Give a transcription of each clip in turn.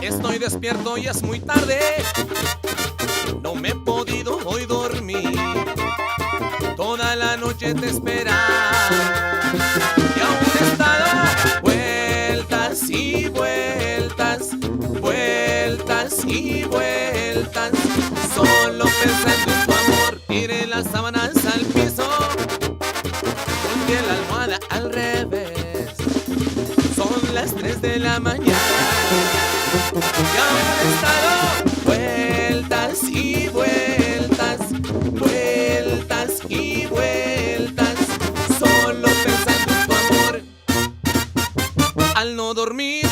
Estoy despierto y es muy tarde, no me he podido hoy dormir. Toda la noche te esperaba y aún he estado vueltas y vueltas, vueltas y vueltas, solo pensando en tu amor. Tiré las sábanas al piso, volteé la almohada al revés. Son las 3 de la mañana y aún he estado vueltas y vueltas, vueltas y vueltas, solo pensando en tu amor. Al no dormir,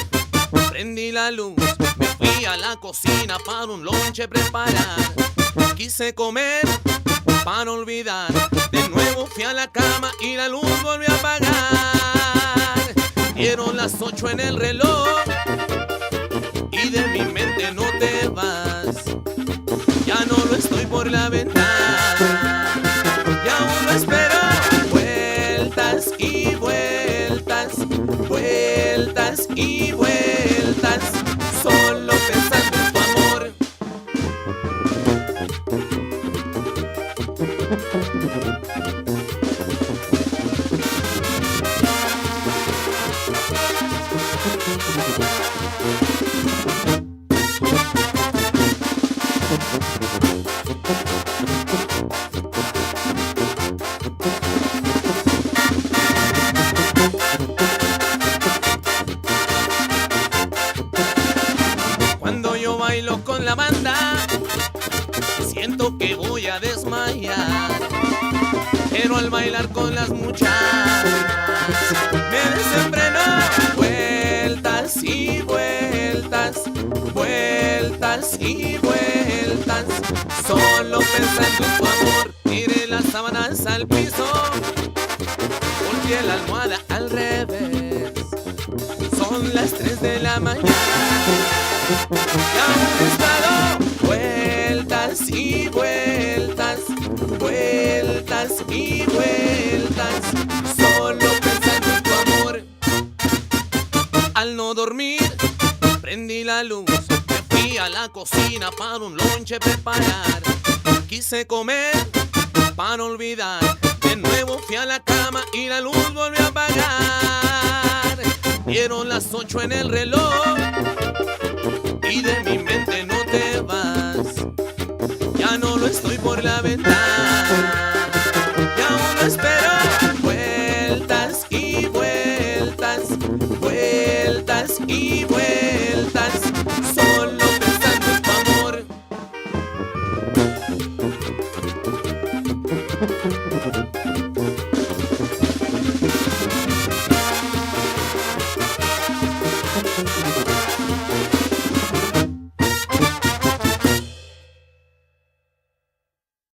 prendí la luz, me fui a la cocina para un lonche preparar. Quise comer para olvidar, de nuevo fui a la cama y la luz volvió a apagar. Dieron las 8 en el reloj y de mi mente no te vas. Ya no lo estoy por la ventana y aún lo espero. Vueltas y vueltas, vueltas y vueltas, solo pensando en tu amor. Cuando yo bailo con la banda, siento que voy a desmayar. Pero al bailar con las muchachas me desenfreno. Vueltas y vueltas, vueltas y vueltas, solo pensando en tu amor. Tiré las sábanas al piso, volteé la almohada al revés. Son las 3 de la mañana y aún he estado vueltas y vueltas, vueltas y vueltas, solo pensando en tu amor. Al no dormir, prendí la luz, me fui a la cocina para un lonche preparar. Quise comer para olvidar, de nuevo fui a la cama y la luz volvió a apagar. Dieron las 8 en el reloj y de mi mente no te vas. Ya no lo estoy por la ventana y aún lo espero. Vueltas y vueltas, vueltas y vueltas.